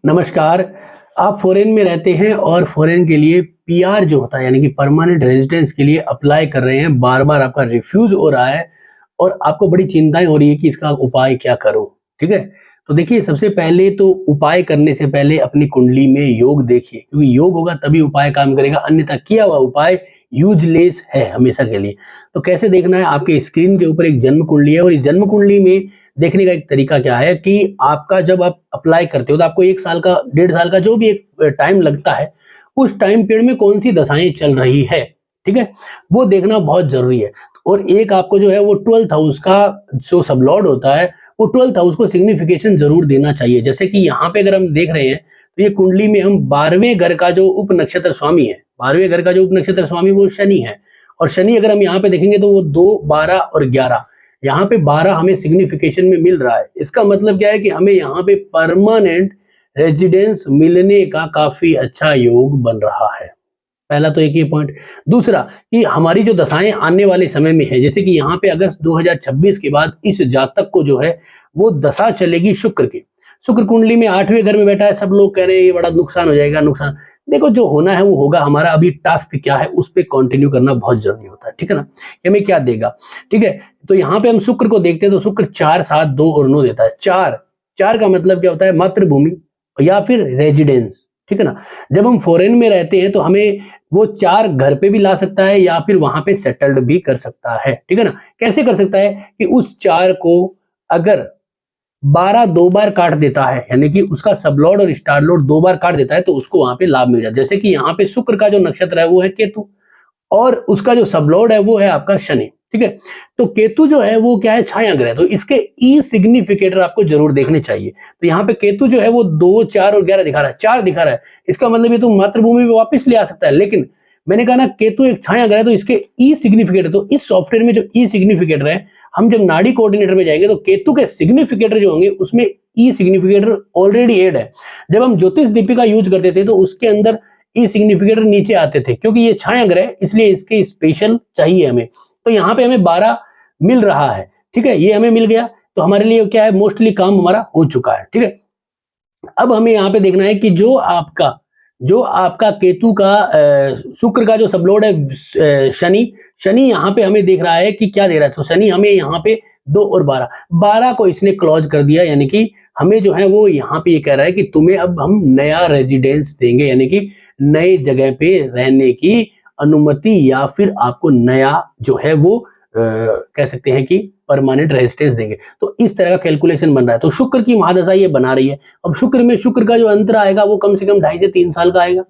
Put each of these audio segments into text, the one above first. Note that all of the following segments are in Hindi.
नमस्कार। आप फॉरेन में रहते हैं और फॉरेन के लिए पीआर जो होता है यानी कि परमानेंट रेजिडेंस के लिए अप्लाई कर रहे हैं, बार-बार आपका रिफ्यूज़ हो रहा है और आपको बड़ी चिंताएँ हो रही है कि इसका उपाय क्या करूँ? ठीक है? तो देखिए, सबसे पहले तो उपाय करने से पहले अपनी कुंडली में योग देखिए, क्योंकि योग होगा तभी उपाय काम करेगा, अन्यथा किया हुआ उपाय यूज़लेस है हमेशा के लिए। तो कैसे देखना है? आपके स्क्रीन के ऊपर एक जन्म कुंडली है और इस जन्म कुंडली में देखने का एक तरीका क्या है कि आपका जब आप अप्लाई करते हो तो आपको 1 साल का, 1.5 साल का जो भी एक टाइम लगता है, उस टाइम पीरियड में कौन-सी दशाएँ चल रही है, ठीक है? वो देखना बहुत ज़रूरी है। और एक आपको जो है वो 12th हाउस का जो सबलॉर्ड होता है, वो 12th हाउस को सिग्निफिकेशन ज़रूर देना चाहिए। जैसे कि यहाँ पे अगर हम देख रहे हैं, तो ये कुंडली में हम 12वें घर का जो उपनक्षत्र स्वामी है, 12वें घर का जो उपनक्षत्र स्वामी वो शनि है। और शनि अगर हम यहाँ पे देखेंगे तो वो 2, 12 और 11, यहाँ पे 12 हमें सिग्निफिकेशन में मिल रहा है। इसका मतलब क्या है कि हमें यहाँ पे परमानेंट रेजिडेंस मिलने का काफ़ी अच्छा योग बन रहा है। पहला तो एक ये पॉइंट। दूसरा कि हमारी जो दशाएँ आने वाले समय में है, जैसे कि यहाँ पे अगस्त 2026 के बाद इस जातक को जो है वो दशा चलेगी शुक्र की। शुक्र कुंडली में 8वें घर में बैठा है, सब लोग कह रहे हैं ये बड़ा नुकसान हो जाएगा, नुकसान। देखो, जो होना है वो होगा, हमारा अभी टास्क क्या है उस पे कंटिन्यू करना बहुत ज़रूरी होता है, ठीक है ना? ये हमें क्या देगा, ठीक है? तो यहाँ पे हम शुक्र को देखते हैं तो शुक्र 4, 7, 2 और 9 देता है। 4 का मतलब क्या होता है? मातृभूमि या फिर रेजिडेंस, ठीक है ना? जब हम फॉरेन में रहते हैं तो हमें वो 4 घर पे भी ला सकता है या फिर वहां पे सेटल्ड भी कर सकता है, ठीक है ना? कैसे कर सकता है कि उस 4 को अगर 12 2 बार काट देता है, यानी कि उसका सबलॉर्ड और स्टार लॉर्ड 2 बार काट देता है, तो उसको वहां पे लाभ मिल जाता है। जैसे कि यहाँ पे शुक्र का जो नक्षत्र है वो है केतु और उसका जो सबलॉर्ड है वो है आपका शनि, ठीक है? तो केतु जो है वो क्या है? छाया ग्रह, तो इसके ई सिग्निफिकेटर आपको जरूर देखने चाहिए। तो यहाँ पे केतु जो है वो 2, 4 और 11 दिखा रहा है, 4 दिखा रहा है। इसका मतलब ये तो मातृभूमि पे वापस ले आ सकता है, लेकिन मैंने कहा ना केतु एक छाया ग्रह है, तो इसके ई सिग्निफिकेटर, तो इस सॉफ्टवेयर में जो ई सिग्निफिकेटर है, हम जब नाड़ी कोऑर्डिनेटर में जाएंगे तो केतु के सिग्निफिकेटर जो होंगे उसमें ई सिग्निफिकेटर ऑलरेडी एड है। जब हम ज्योतिष दीपिका यूज करते थे तो उसके अंदर ई सिग्निफिकेटर नीचे आते थे, क्योंकि ये छाया ग्रह इसलिए इसके स्पेशल चाहिए हमें। तो यहाँ पे हमें 12 मिल रहा है, ठीक है? ये हमें मिल गया तो हमारे लिए क्या है? मोस्टली काम हमारा हो चुका है, ठीक है? अब हमें यहाँ पे देखना है कि जो आपका केतु का शुक्र का जो सबलॉर्ड है शनि, शनि यहाँ पे हमें देख रहा है कि क्या दे रहा है, तो शनि हमें यहाँ पे 2 और 12 को इसने क्लोज कर दिया, यानी कि हमें जो है वो यहाँ पे ये कह रहा है कि तुम्हें अब हम नया रेजिडेंस देंगे, यानी कि नए जगह पे रहने की अनुमति या फिर आपको नया जो है वो कह सकते हैं कि परमानेंट रेजिडेंस देंगे। तो इस तरह का कैलकुलेशन बन रहा है। तो शुक्र की महादशा ये बना रही है। अब शुक्र में शुक्र का जो अंतर आएगा वो कम से कम 2.5 से 3 साल का आएगा।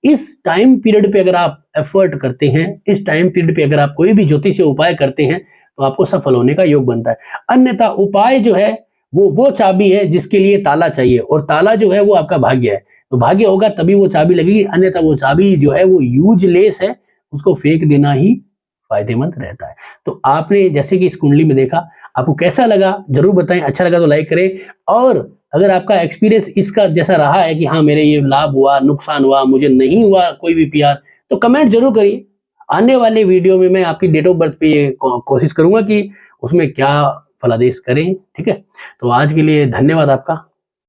इस टाइम पीरियड पे अगर आप एफर्ट करते हैं, इस टाइम पीरियड पे अगर आप कोई भी ज्योतिषीय उपाय करते हैं, तो आपको सफल होने का योग बनता है। अन्यथा उपाय जो है वो चाबी है जिसके लिए ताला चाहिए, और ताला जो है वो आपका भाग्य है। तो भाग्य होगा तभी वो चाबी लगेगी, अन्यथा वो चाबी जो है वो यूजलेस है, उसको फेंक देना ही फायदेमंद रहता है। तो आपने जैसे कि इस कुंडली में देखा, आपको कैसा लगा जरूर बताएं। अच्छा लगा तो लाइक करें, और अगर आपका एक्सपीरियंस इसका जैसा रहा है कि हाँ मेरे ये लाभ हुआ, नुकसान हुआ, मुझे नहीं हुआ कोई भी पीआर, तो कमेंट जरूर करिए। आने वाले वीडियो में मैं आपकी डेट ऑफ बर्थ पे ये कोशिश करूंगा कि उसमें क्या फलादेश करें, ठीक है? तो आज के लिए धन्यवाद आपका।